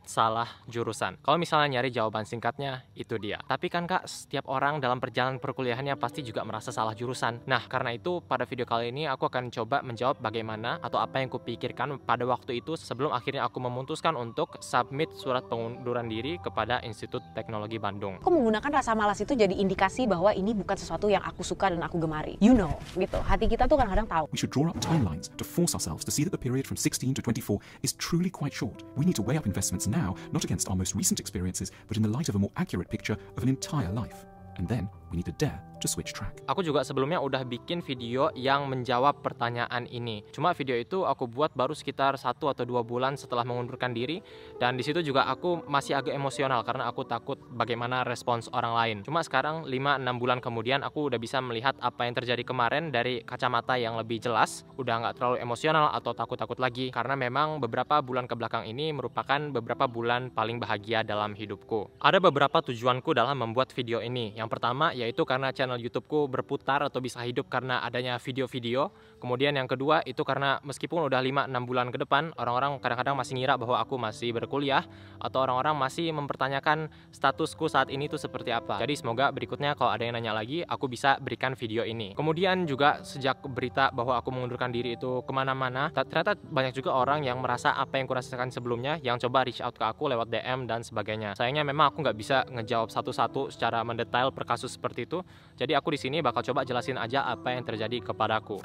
salah jurusan. Kalau misalnya nyari jawaban singkatnya, itu dia. Tapi kan Kak, setiap orang dalam perjalanan perkuliahannya pasti juga merasa salah jurusan. Nah, karena itu pada video kali ini aku akan coba menjawab bagaimana atau apa yang kupikirkan pada waktu itu sebelum akhirnya aku memutuskan untuk submit surat pengunduran diri kepada Institut Teknologi Bandung. Aku menggunakan rasa malas itu jadi indikasi bahwa ini bukan sesuatu yang aku suka dan aku gemari. You know, gitu. Hati kita tuh kadang-kadang tahu. We should draw up timelines to force ourselves to see that the period from 16 to 24 is truly quite short. We need to weigh up investments now, not against our most recent experiences, but in the light of a more accurate picture of an entire life. And then we need to dare to switch track. Aku juga sebelumnya udah bikin video yang menjawab pertanyaan ini. Cuma video itu aku buat baru sekitar 1 atau 2 bulan setelah mengundurkan diri, dan di situ juga aku masih agak emosional karena aku takut bagaimana respons orang lain. Cuma sekarang 5-6 bulan kemudian aku udah bisa melihat apa yang terjadi kemarin dari kacamata yang lebih jelas, udah nggak terlalu emosional atau takut-takut lagi, karena memang beberapa bulan kebelakang ini merupakan beberapa bulan paling bahagia dalam hidupku. Ada beberapa tujuanku dalam membuat video ini. Yang pertama yaitu karena channel YouTubeku berputar atau bisa hidup karena adanya video-video. Kemudian yang kedua itu karena meskipun udah 5-6 bulan ke depan, orang-orang kadang-kadang masih ngira bahwa aku masih berkuliah, atau orang-orang masih mempertanyakan statusku saat ini tuh seperti apa. Jadi semoga berikutnya kalau ada yang nanya lagi, aku bisa berikan video ini. Kemudian juga sejak berita bahwa aku mengundurkan diri itu kemana-mana, ternyata banyak juga orang yang merasa apa yang kurasakan sebelumnya, yang coba reach out ke aku lewat DM dan sebagainya. Sayangnya memang aku nggak bisa ngejawab satu-satu secara mendetail per kasus seperti itu. Jadi aku di sini bakal coba jelasin aja apa yang terjadi kepadaku.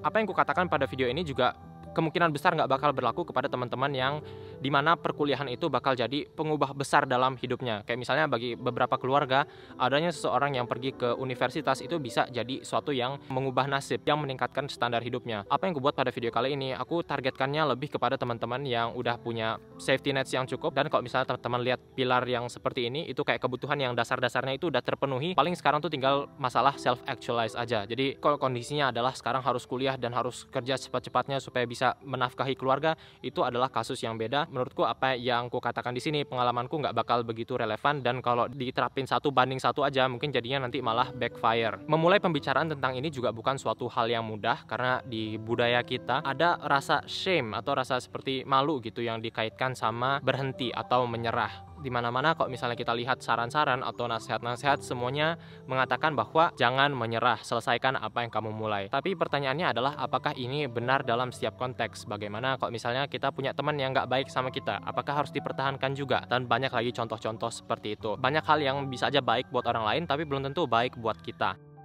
Apa yang kukatakan pada video ini juga kemungkinan besar nggak bakal berlaku kepada teman-teman yang dimana perkuliahan itu bakal jadi pengubah besar dalam hidupnya. Kayak misalnya bagi beberapa keluarga, adanya seseorang yang pergi ke universitas itu bisa jadi suatu yang mengubah nasib, yang meningkatkan standar hidupnya. Apa yang gue buat pada video kali ini, aku targetkannya lebih kepada teman-teman yang udah punya safety nets yang cukup, dan kalau misalnya teman-teman lihat pilar yang seperti ini, itu kayak kebutuhan yang dasar-dasarnya itu udah terpenuhi, paling sekarang tuh tinggal masalah self-actualize aja. Jadi kalau kondisinya adalah sekarang harus kuliah dan harus kerja cepat-cepatnya supaya bisa menafkahi keluarga, itu adalah kasus yang beda. Menurutku apa yang ku katakan di sini, pengalamanku nggak bakal begitu relevan, dan kalau diterapin 1:1 aja mungkin jadinya nanti malah backfire. Memulai pembicaraan tentang ini juga bukan suatu hal yang mudah, karena di budaya kita ada rasa shame atau rasa seperti malu gitu yang dikaitkan sama berhenti atau menyerah. Dimana-mana kalau misalnya kita lihat saran-saran atau nasihat-nasihat, semuanya mengatakan bahwa jangan menyerah, selesaikan apa yang kamu mulai. Tapi pertanyaannya adalah apakah ini benar dalam setiap konteks? Bagaimana kalau misalnya kita punya teman yang nggak baik sama kita? Apakah harus dipertahankan juga? Dan banyak lagi contoh-contoh seperti itu. Banyak hal yang bisa aja baik buat orang lain, tapi belum tentu baik buat kita.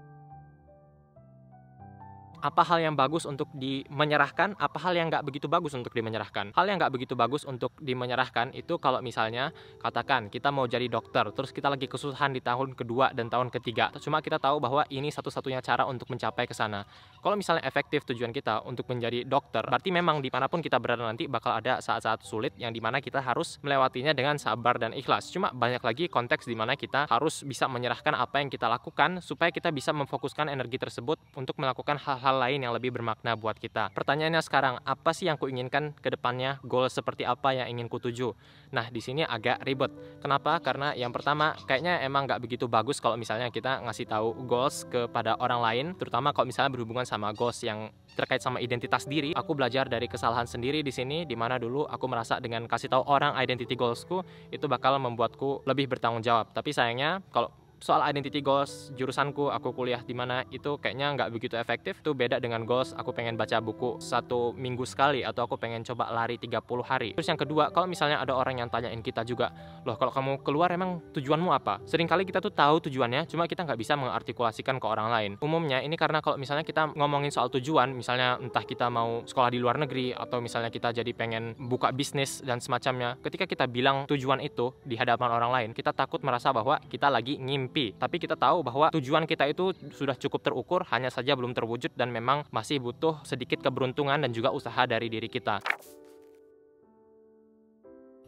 Apa hal yang bagus untuk dimenyerahkan, apa hal yang nggak begitu bagus untuk dimenyerahkan. Hal yang nggak begitu bagus untuk dimenyerahkan itu kalau misalnya katakan kita mau jadi dokter, terus kita lagi kesusahan di tahun kedua dan tahun ketiga, cuma kita tahu bahwa ini satu-satunya cara untuk mencapai ke sana. Kalau misalnya efektif tujuan kita untuk menjadi dokter, berarti memang dimanapun kita berada nanti bakal ada saat-saat sulit yang dimana kita harus melewatinya dengan sabar dan ikhlas. Cuma banyak lagi konteks dimana kita harus bisa menyerahkan apa yang kita lakukan supaya kita bisa memfokuskan energi tersebut untuk melakukan hal-hal lain yang lebih bermakna buat kita. Pertanyaannya sekarang, apa sih yang kuinginkan ke depannya? Goal seperti apa yang ingin kutuju? Nah, di sini agak ribet. Kenapa? Karena yang pertama, kayaknya emang nggak begitu bagus kalau misalnya kita ngasih tahu goals kepada orang lain, terutama kalau misalnya berhubungan sama goals yang terkait sama identitas diri. Aku belajar dari kesalahan sendiri di sini, di mana dulu aku merasa dengan kasih tahu orang identity goalsku itu bakal membuatku lebih bertanggung jawab. Tapi sayangnya kalau soal identity goals jurusanku, aku kuliah di mana, itu kayaknya nggak begitu efektif. Itu beda dengan goals aku pengen baca buku 1 minggu sekali, atau aku pengen coba lari 30 hari. Terus yang kedua, kalau misalnya ada orang yang tanyain kita juga, loh kalau kamu keluar emang tujuanmu apa? Seringkali kita tuh tahu tujuannya, cuma kita nggak bisa mengartikulasikan ke orang lain. Umumnya ini karena kalau misalnya kita ngomongin soal tujuan, misalnya entah kita mau sekolah di luar negeri, atau misalnya kita jadi pengen buka bisnis dan semacamnya, ketika kita bilang tujuan itu di hadapan orang lain, kita takut merasa bahwa kita lagi ngimpi. Tapi kita tahu bahwa tujuan kita itu sudah cukup terukur, hanya saja belum terwujud dan memang masih butuh sedikit keberuntungan dan juga usaha dari diri kita.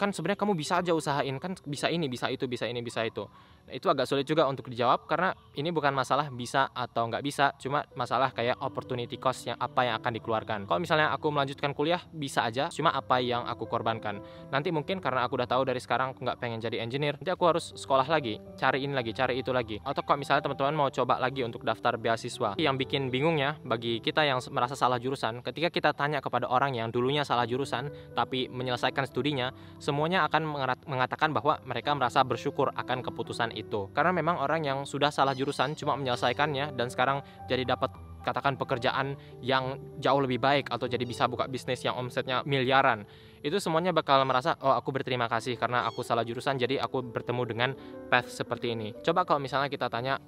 kan sebenarnya kamu bisa aja usahain, kan bisa ini, bisa itu, bisa ini, bisa itu. Nah, itu agak sulit juga untuk dijawab karena ini bukan masalah bisa atau nggak bisa, cuma masalah kayak opportunity cost yang apa yang akan dikeluarkan. Kalau misalnya aku melanjutkan kuliah bisa aja, cuma apa yang aku korbankan. Nanti mungkin karena aku udah tahu dari sekarang aku nggak pengen jadi engineer, nanti aku harus sekolah lagi, cari ini lagi, cari itu lagi. Atau kalau misalnya teman-teman mau coba lagi untuk daftar beasiswa, yang bikin bingungnya bagi kita yang merasa salah jurusan, ketika kita tanya kepada orang yang dulunya salah jurusan tapi menyelesaikan studinya, semuanya akan mengatakan bahwa mereka merasa bersyukur akan keputusan itu. Karena memang orang yang sudah salah jurusan cuma menyelesaikannya dan sekarang jadi dapat katakan pekerjaan yang jauh lebih baik atau jadi bisa buka bisnis yang omsetnya miliaran, itu semuanya bakal merasa, oh aku berterima kasih karena aku salah jurusan jadi aku bertemu dengan path seperti ini. Coba kalau misalnya kita tanya,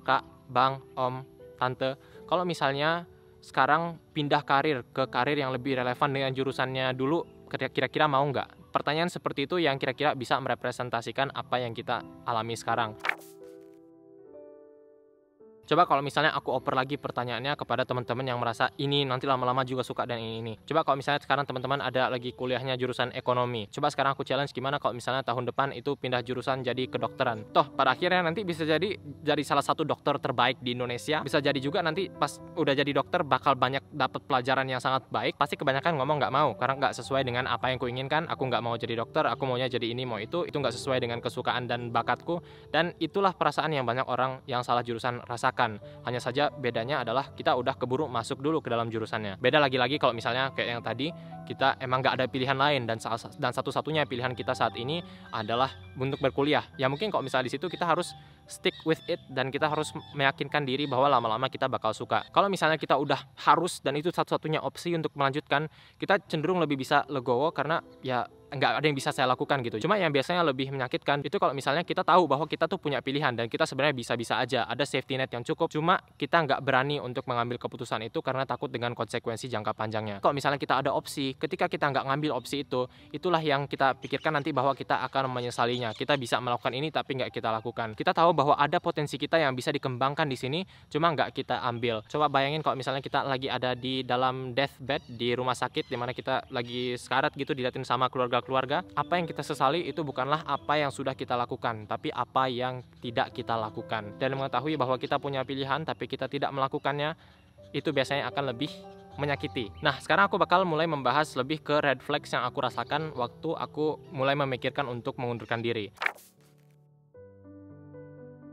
Kak, Bang, Om, Tante, kalau misalnya sekarang pindah karir ke karir yang lebih relevan dengan jurusannya dulu, kira-kira mau nggak? Pertanyaan seperti itu yang kira-kira bisa merepresentasikan apa yang kita alami sekarang. Coba kalau misalnya aku oper lagi pertanyaannya kepada teman-teman yang merasa ini nanti lama-lama juga suka dan ini. Coba kalau misalnya sekarang teman-teman ada lagi kuliahnya jurusan ekonomi. Coba sekarang aku challenge gimana kalau misalnya tahun depan itu pindah jurusan jadi kedokteran. Toh pada akhirnya nanti bisa jadi salah satu dokter terbaik di Indonesia. Bisa jadi juga nanti pas udah jadi dokter bakal banyak dapat pelajaran yang sangat baik. Pasti kebanyakan ngomong nggak mau karena nggak sesuai dengan apa yang kuinginkan. Aku nggak mau jadi dokter, aku maunya jadi ini mau itu nggak sesuai dengan kesukaan dan bakatku. Dan itulah perasaan yang banyak orang yang salah jurusan rasakan. Hanya saja bedanya adalah kita udah keburu masuk dulu ke dalam jurusannya. Beda lagi-lagi kalau misalnya kayak yang tadi, kita emang nggak ada pilihan lain dan satu-satunya pilihan kita saat ini adalah untuk berkuliah. Ya mungkin kalau misalnya di situ kita harus stick with it dan kita harus meyakinkan diri bahwa lama-lama kita bakal suka. Kalau misalnya kita udah harus dan itu satu-satunya opsi untuk melanjutkan, kita cenderung lebih bisa legowo karena ya nggak ada yang bisa saya lakukan gitu. Cuma yang biasanya lebih menyakitkan itu kalau misalnya kita tahu bahwa kita tuh punya pilihan dan kita sebenarnya bisa-bisa aja ada safety net yang cukup, cuma kita nggak berani untuk mengambil keputusan itu karena takut dengan konsekuensi jangka panjangnya. Kalau misalnya kita ada opsi, ketika kita nggak ngambil opsi itu, itulah yang kita pikirkan nanti bahwa kita akan menyesalinya. Kita bisa melakukan ini tapi nggak kita lakukan. Kita tahu bahwa ada potensi kita yang bisa dikembangkan di sini, cuma nggak kita ambil. Coba bayangin kalau misalnya kita lagi ada di dalam deathbed di rumah sakit di mana kita lagi sekarat gitu, dilihatin sama keluarga, apa yang kita sesali itu bukanlah apa yang sudah kita lakukan, tapi apa yang tidak kita lakukan. Dan mengetahui bahwa kita punya pilihan tapi kita tidak melakukannya, itu biasanya akan lebih menyakiti. Nah, sekarang aku bakal mulai membahas lebih ke red flags yang aku rasakan waktu aku mulai memikirkan untuk mengundurkan diri.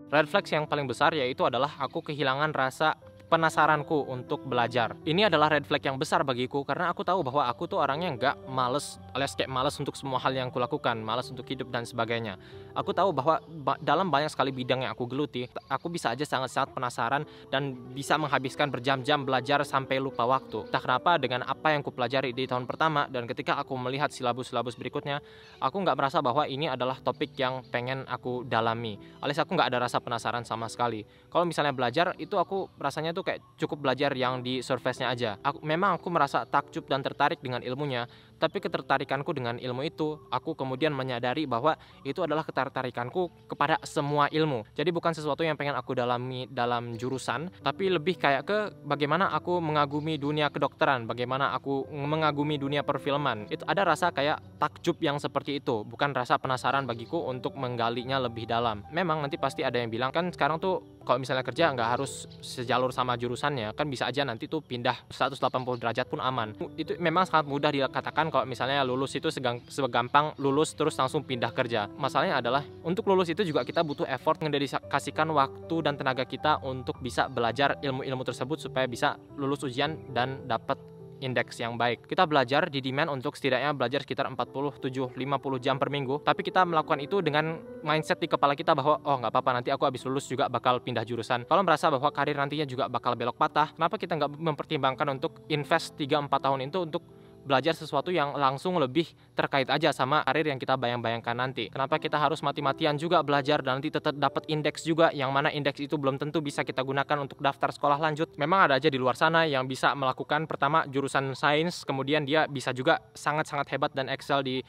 Red flags yang paling besar yaitu adalah aku kehilangan rasa penasaranku untuk belajar. Ini adalah red flag yang besar bagiku karena aku tahu bahwa aku tuh orangnya nggak males, alias kayak males untuk semua hal yang aku lakukan, males untuk hidup dan sebagainya. Aku tahu bahwa dalam banyak sekali bidang yang aku geluti, aku bisa aja sangat-sangat penasaran dan bisa menghabiskan berjam-jam belajar sampai lupa waktu. Entah kenapa dengan apa yang aku pelajari di tahun pertama dan ketika aku melihat silabus-silabus berikutnya, aku nggak merasa bahwa ini adalah topik yang pengen aku dalami. Alias aku nggak ada rasa penasaran sama sekali. Kalau misalnya belajar itu aku rasanya tuh kayak cukup belajar yang di surface-nya aja. Memang aku merasa takjub dan tertarik dengan ilmunya, tapi ketertarikanku dengan ilmu itu, aku kemudian menyadari bahwa itu adalah ketertarikanku kepada semua ilmu. Jadi bukan sesuatu yang pengen aku dalami dalam jurusan, tapi lebih kayak ke bagaimana aku mengagumi dunia kedokteran, bagaimana aku mengagumi dunia perfilman. Itu ada rasa kayak takjub yang seperti itu, bukan rasa penasaran bagiku untuk menggalinya lebih dalam. Memang nanti pasti ada yang bilang, kan sekarang tuh kalau misalnya kerja nggak harus sejalur sama jurusannya, kan bisa aja nanti tuh pindah 180 derajat pun aman. Itu memang sangat mudah dikatakan kalau misalnya lulus itu segampang lulus terus langsung pindah kerja. Masalahnya adalah untuk lulus itu juga kita butuh effort, mendedikasikan waktu dan tenaga kita untuk bisa belajar ilmu-ilmu tersebut supaya bisa lulus ujian dan dapat indeks yang baik. Kita belajar di demand untuk setidaknya belajar sekitar 47-50 jam per minggu, tapi kita melakukan itu dengan mindset di kepala kita bahwa oh nggak apa-apa, nanti aku habis lulus juga bakal pindah jurusan. Kalau merasa bahwa karir nantinya juga bakal belok patah, kenapa kita nggak mempertimbangkan untuk invest 3-4 tahun itu untuk belajar sesuatu yang langsung lebih terkait aja sama karir yang kita bayang-bayangkan nanti. Kenapa kita harus mati-matian juga belajar dan nanti tetap dapat indeks juga, yang mana indeks itu belum tentu bisa kita gunakan untuk daftar sekolah lanjut. Memang ada aja di luar sana yang bisa melakukan pertama jurusan sains, kemudian dia bisa juga sangat-sangat hebat dan excel di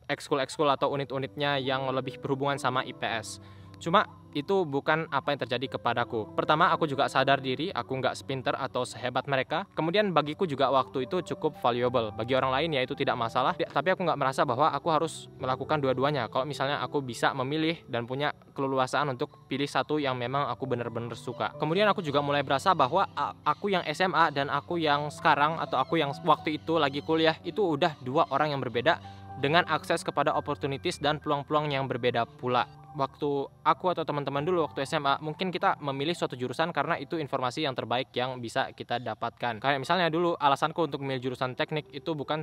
ekskul-ekskul atau unit-unitnya yang lebih berhubungan sama IPS. Cuma itu bukan apa yang terjadi kepadaku. Pertama, aku juga sadar diri aku nggak sepinter atau sehebat mereka. Kemudian bagiku juga waktu itu cukup valuable. Bagi orang lain ya itu tidak masalah, tapi aku nggak merasa bahwa aku harus melakukan dua-duanya. Kalau misalnya aku bisa memilih dan punya keleluasaan untuk pilih satu yang memang aku benar-benar suka. Kemudian aku juga mulai berasa bahwa aku yang SMA dan aku yang sekarang atau aku yang waktu itu lagi kuliah itu udah dua orang yang berbeda dengan akses kepada opportunities dan peluang-peluang yang berbeda pula. Waktu aku atau teman-teman dulu waktu SMA mungkin kita memilih suatu jurusan karena itu informasi yang terbaik yang bisa kita dapatkan. Kayak misalnya dulu alasanku untuk memilih jurusan teknik itu bukan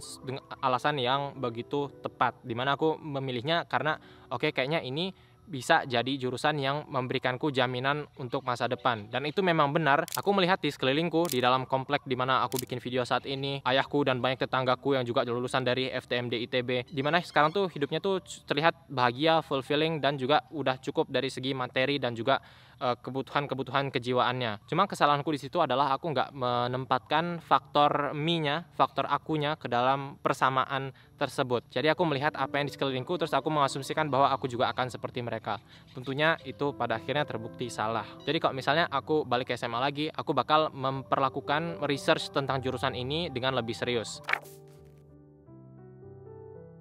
alasan yang begitu tepat, dimana aku memilihnya karena oke, kayaknya ini bisa jadi jurusan yang memberikanku jaminan untuk masa depan. Dan itu memang benar. Aku melihat di sekelilingku, di dalam komplek di mana aku bikin video saat ini, ayahku dan banyak tetanggaku yang juga lulusan dari FTMD ITB, di mana sekarang tuh hidupnya tuh terlihat bahagia, fulfilling, dan juga udah cukup dari segi materi dan juga kebutuhan kejiwaannya. Cuma kesalahanku di situ adalah aku nggak menempatkan faktor me-nya, faktor akunya ke dalam persamaan tersebut. Jadi aku melihat apa yang di sekelilingku, terus aku mengasumsikan bahwa aku juga akan seperti mereka. Tentunya itu pada akhirnya terbukti salah. Jadi kalau misalnya aku balik ke SMA lagi, aku bakal memperlakukan research tentang jurusan ini dengan lebih serius.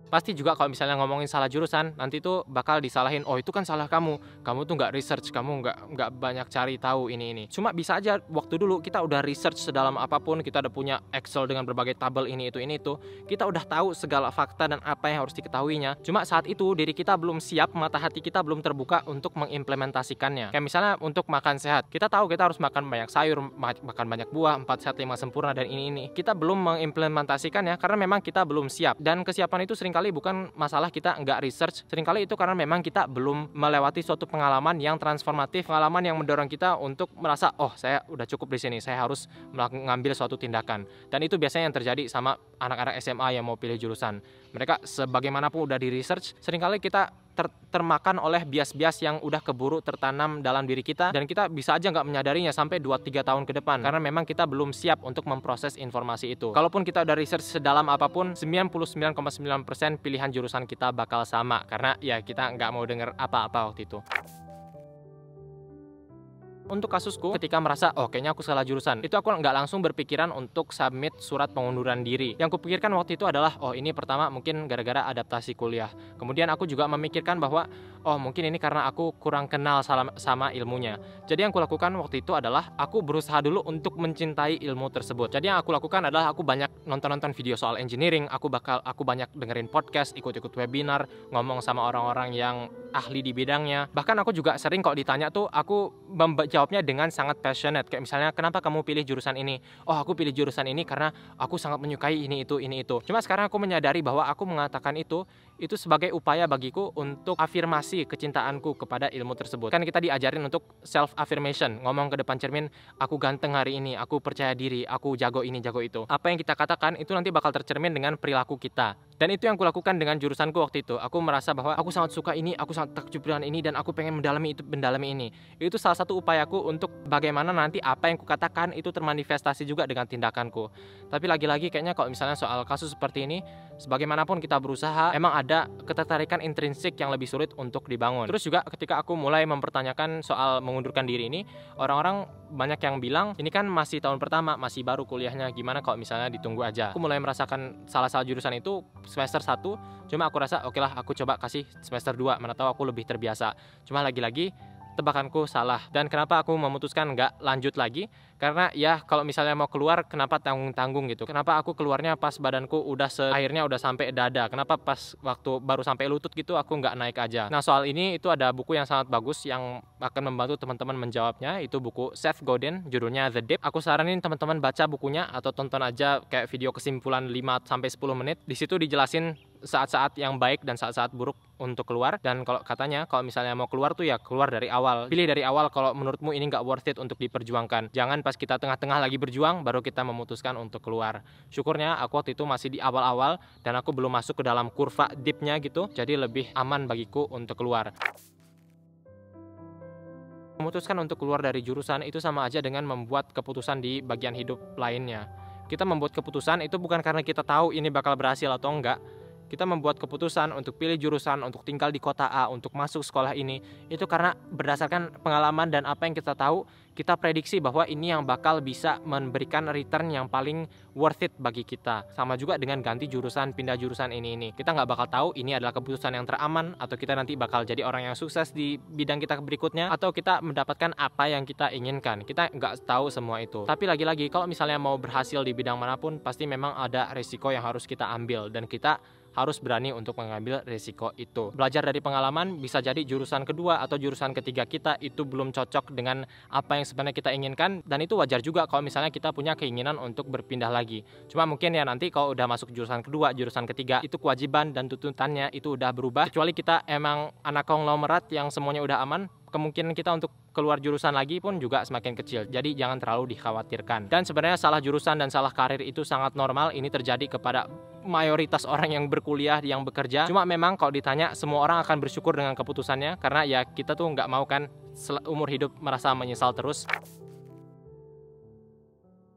Pasti juga kalau misalnya ngomongin salah jurusan, nanti tuh bakal disalahin, oh itu kan salah kamu tuh nggak research, kamu nggak banyak cari tahu ini. Cuma bisa aja waktu dulu kita udah research sedalam apapun, kita udah punya Excel dengan berbagai tabel ini itu, kita udah tahu segala fakta dan apa yang harus diketahuinya. Cuma saat itu diri kita belum siap, mata hati kita belum terbuka untuk mengimplementasikannya. Kayak misalnya untuk makan sehat, kita tahu kita harus makan banyak sayur, makan banyak buah, 4 sehat 5 sempurna dan ini. Kita belum mengimplementasikannya karena memang kita belum siap. Dan kesiapan itu seringkali bukan masalah kita nggak research, seringkali itu karena memang kita belum melewati suatu pengalaman yang transformatif, pengalaman yang mendorong kita untuk merasa, oh saya udah cukup di sini, saya harus mengambil suatu tindakan. Dan itu biasanya yang terjadi sama anak-anak SMA yang mau pilih jurusan. Mereka sebagaimanapun udah di research, seringkali kita termakan oleh bias-bias yang udah keburu tertanam dalam diri kita, dan kita bisa aja nggak menyadarinya sampai 2-3 tahun ke depan karena memang kita belum siap untuk memproses informasi itu. Kalaupun kita udah research sedalam apapun, 99,9% pilihan jurusan kita bakal sama karena ya kita nggak mau denger apa-apa waktu itu. Untuk kasusku, ketika merasa, oh kayaknya aku salah jurusan, itu aku nggak langsung berpikiran untuk submit surat pengunduran diri. Yang kupikirkan waktu itu adalah, oh ini pertama mungkin gara-gara adaptasi kuliah. Kemudian aku juga memikirkan bahwa, oh mungkin ini karena aku kurang kenal sama ilmunya. Jadi yang aku lakukan waktu itu adalah, aku berusaha dulu untuk mencintai ilmu tersebut. Jadi yang aku lakukan adalah, aku banyak nonton video soal engineering, aku banyak dengerin podcast, ikut-ikut webinar, ngomong sama orang-orang yang ahli di bidangnya. Bahkan aku juga sering kalau ditanya tuh, aku jawabnya dengan sangat passionate. Kayak misalnya, kenapa kamu pilih jurusan ini? Oh, aku pilih jurusan ini karena aku sangat menyukai ini itu. Cuma sekarang aku menyadari bahwa aku mengatakan itu sebagai upaya bagiku untuk afirmasi kecintaanku kepada ilmu tersebut. Kan kita diajarin untuk self affirmation, ngomong ke depan cermin, aku ganteng hari ini, aku percaya diri, aku jago ini, jago itu. Apa yang kita katakan itu nanti bakal tercermin dengan perilaku kita. Dan itu yang kulakukan dengan jurusanku waktu itu. Aku merasa bahwa aku sangat suka ini, aku sangat takjub dengan ini, dan aku pengen mendalami ini. Itu salah satu upayaku untuk bagaimana nanti apa yang kukatakan itu termanifestasi juga dengan tindakanku. Tapi lagi-lagi kayaknya kalau misalnya soal kasus seperti ini, sebagaimanapun kita berusaha, emang ada ketertarikan intrinsik yang lebih sulit untuk dibangun. Terus juga ketika aku mulai mempertanyakan soal mengundurkan diri ini, orang-orang banyak yang bilang, ini kan masih tahun pertama, masih baru kuliahnya, gimana kalau misalnya ditunggu aja. Aku mulai merasakan salah jurusan itu semester 1, cuma aku rasa oke lah, aku coba kasih semester 2, mana tahu aku lebih terbiasa. Cuma lagi-lagi tebakanku salah. Dan kenapa aku memutuskan nggak lanjut lagi? Karena ya kalau misalnya mau keluar, kenapa tanggung-tanggung gitu? Kenapa aku keluarnya pas badanku airnya udah sampai dada? Kenapa pas waktu baru sampai lutut gitu aku nggak naik aja? Nah, soal ini itu ada buku yang sangat bagus yang akan membantu teman-teman menjawabnya. Itu buku Seth Godin, judulnya The Dip. Aku saranin teman-teman baca bukunya atau tonton aja kayak video kesimpulan 5-10 menit. Di situ dijelasin saat-saat yang baik dan saat-saat buruk untuk keluar. Dan kalau katanya kalau misalnya mau keluar tuh ya keluar dari awal. Pilih dari awal kalau menurutmu ini nggak worth it untuk diperjuangkan. Jangan pas kita tengah-tengah lagi berjuang baru kita memutuskan untuk keluar. Syukurnya aku waktu itu masih di awal-awal dan aku belum masuk ke dalam kurva dipnya gitu. Jadi lebih aman bagiku untuk keluar. Memutuskan untuk keluar dari jurusan itu sama aja dengan membuat keputusan di bagian hidup lainnya. Kita membuat keputusan itu bukan karena kita tahu ini bakal berhasil atau enggak. kita membuat keputusan untuk pilih jurusan, untuk tinggal di kota A, untuk masuk sekolah ini, itu karena berdasarkan pengalaman dan apa yang kita tahu, kita prediksi bahwa ini yang bakal bisa memberikan return yang paling worth it bagi kita. Sama juga dengan ganti jurusan, pindah jurusan ini. Kita nggak bakal tahu ini adalah keputusan yang teraman, atau kita nanti bakal jadi orang yang sukses di bidang kita berikutnya, atau kita mendapatkan apa yang kita inginkan. Kita nggak tahu semua itu. Tapi lagi-lagi, kalau misalnya mau berhasil di bidang manapun, pasti memang ada risiko yang harus kita ambil, dan kita harus berani untuk mengambil risiko itu. Belajar dari pengalaman, bisa jadi jurusan kedua atau jurusan ketiga kita itu belum cocok dengan apa yang sebenarnya kita inginkan, dan itu wajar juga kalau misalnya kita punya keinginan untuk berpindah lagi. Cuma mungkin ya nanti kalau udah masuk jurusan kedua, jurusan ketiga, itu kewajiban dan tuntutannya itu udah berubah. Kecuali kita emang anak konglomerat yang semuanya udah aman, kemungkinan kita untuk keluar jurusan lagi pun juga semakin kecil. Jadi jangan terlalu dikhawatirkan. Dan sebenarnya salah jurusan dan salah karir itu sangat normal. Ini terjadi kepada mayoritas orang yang berkuliah, yang bekerja. Cuma memang kalau ditanya, semua orang akan bersyukur dengan keputusannya, karena ya kita tuh nggak mau kan umur hidup merasa menyesal terus.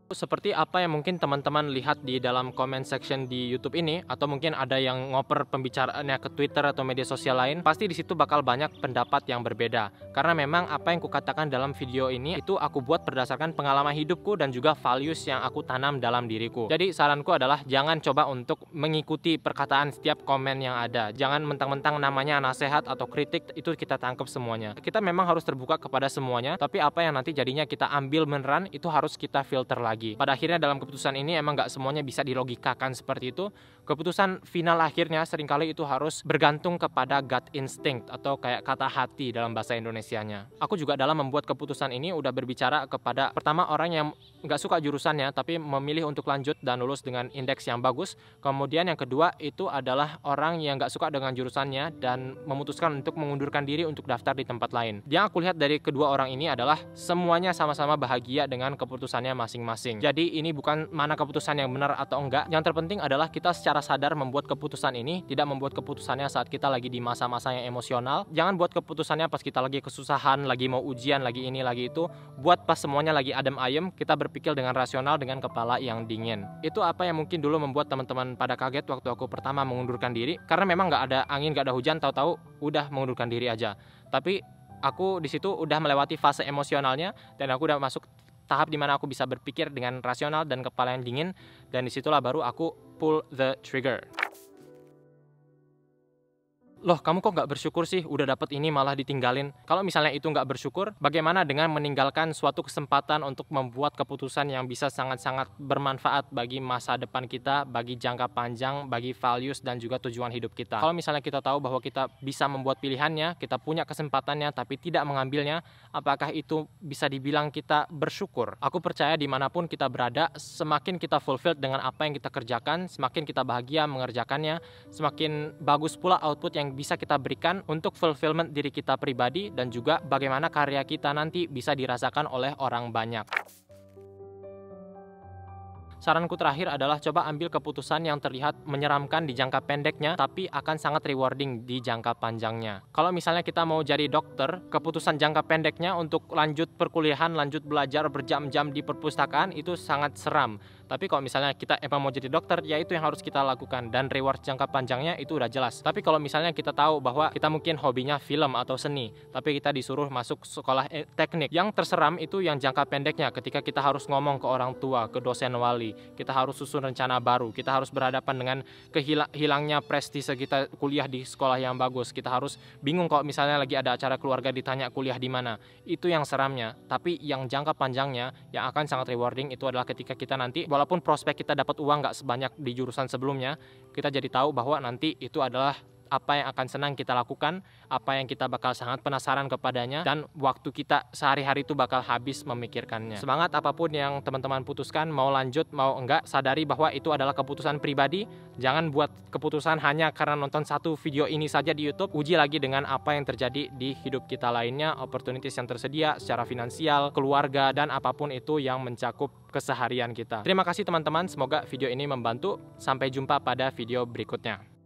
Seperti apa yang mungkin teman-teman lihat di dalam comment section di YouTube ini, atau mungkin ada yang ngoper pembicaraannya ke Twitter atau media sosial lain, pasti di situ bakal banyak pendapat yang berbeda. Karena memang apa yang kukatakan dalam video ini itu aku buat berdasarkan pengalaman hidupku dan juga values yang aku tanam dalam diriku. Jadi saranku adalah jangan coba untuk mengikuti perkataan setiap komen yang ada. Jangan mentang-mentang namanya nasihat atau kritik itu kita tangkap semuanya. Kita memang harus terbuka kepada semuanya, tapi apa yang nanti jadinya kita ambil beneran itu harus kita filter lagi. Pada akhirnya dalam keputusan ini emang nggak semuanya bisa dilogikakan seperti itu. Keputusan final akhirnya seringkali itu harus bergantung kepada gut instinct atau kayak kata hati dalam bahasa Indonesianya. Aku juga dalam membuat keputusan ini udah berbicara kepada pertama orang yang nggak suka jurusannya tapi memilih untuk lanjut dan lulus dengan indeks yang bagus. Kemudian yang kedua itu adalah orang yang nggak suka dengan jurusannya dan memutuskan untuk mengundurkan diri untuk daftar di tempat lain. Yang aku lihat dari kedua orang ini adalah semuanya sama-sama bahagia dengan keputusannya masing-masing. Jadi ini bukan mana keputusan yang benar atau enggak. Yang terpenting adalah kita secara sadar membuat keputusan ini, tidak membuat keputusannya saat kita lagi di masa-masa yang emosional. Jangan buat keputusannya pas kita lagi kesusahan, lagi mau ujian, lagi ini, lagi itu. Buat pas semuanya lagi adem ayem, kita berpikir dengan rasional, dengan kepala yang dingin. Itu apa yang mungkin dulu membuat teman-teman pada kaget waktu aku pertama mengundurkan diri. Karena memang nggak ada angin, nggak ada hujan, tahu-tahu udah mengundurkan diri aja. Tapi aku di situ udah melewati fase emosionalnya dan aku udah masuk tahap dimana aku bisa berpikir dengan rasional dan kepala yang dingin, dan disitulah baru aku pull the trigger. Loh, kamu kok nggak bersyukur sih? Udah dapet ini malah ditinggalin. Kalau misalnya itu nggak bersyukur, bagaimana dengan meninggalkan suatu kesempatan untuk membuat keputusan yang bisa sangat-sangat bermanfaat bagi masa depan kita, bagi jangka panjang, bagi values dan juga tujuan hidup kita. Kalau misalnya kita tahu bahwa kita bisa membuat pilihannya, kita punya kesempatannya tapi tidak mengambilnya, apakah itu bisa dibilang kita bersyukur? Aku percaya dimanapun kita berada, semakin kita fulfilled dengan apa yang kita kerjakan, semakin kita bahagia mengerjakannya, semakin bagus pula output yang bisa kita berikan untuk fulfillment diri kita pribadi dan juga bagaimana karya kita nanti bisa dirasakan oleh orang banyak. Saranku terakhir adalah coba ambil keputusan yang terlihat menyeramkan di jangka pendeknya tapi akan sangat rewarding di jangka panjangnya. Kalau misalnya kita mau jadi dokter, keputusan jangka pendeknya untuk lanjut perkuliahan, lanjut belajar berjam-jam di perpustakaan itu sangat seram. Tapi kalau misalnya kita emang mau jadi dokter, ya itu yang harus kita lakukan dan reward jangka panjangnya itu udah jelas. Tapi kalau misalnya kita tahu bahwa kita mungkin hobinya film atau seni, tapi kita disuruh masuk sekolah teknik, yang terseram itu yang jangka pendeknya ketika kita harus ngomong ke orang tua, ke dosen wali, kita harus susun rencana baru, kita harus berhadapan dengan hilangnya prestise kita kuliah di sekolah yang bagus, kita harus bingung kalau misalnya lagi ada acara keluarga ditanya kuliah di mana. Itu yang seramnya. Tapi yang jangka panjangnya yang akan sangat rewarding itu adalah ketika kita nanti walaupun prospek kita dapat uang nggak sebanyak di jurusan sebelumnya, kita jadi tahu bahwa nanti itu adalah apa yang akan senang kita lakukan, apa yang kita bakal sangat penasaran kepadanya, dan waktu kita sehari-hari itu bakal habis memikirkannya. Semangat apapun yang teman-teman putuskan, mau lanjut, mau enggak, sadari bahwa itu adalah keputusan pribadi. Jangan buat keputusan hanya karena nonton satu video ini saja di YouTube. Uji lagi dengan apa yang terjadi di hidup kita lainnya, opportunities yang tersedia secara finansial, keluarga, dan apapun itu yang mencakup keseharian kita. Terima kasih teman-teman, semoga video ini membantu. Sampai jumpa pada video berikutnya.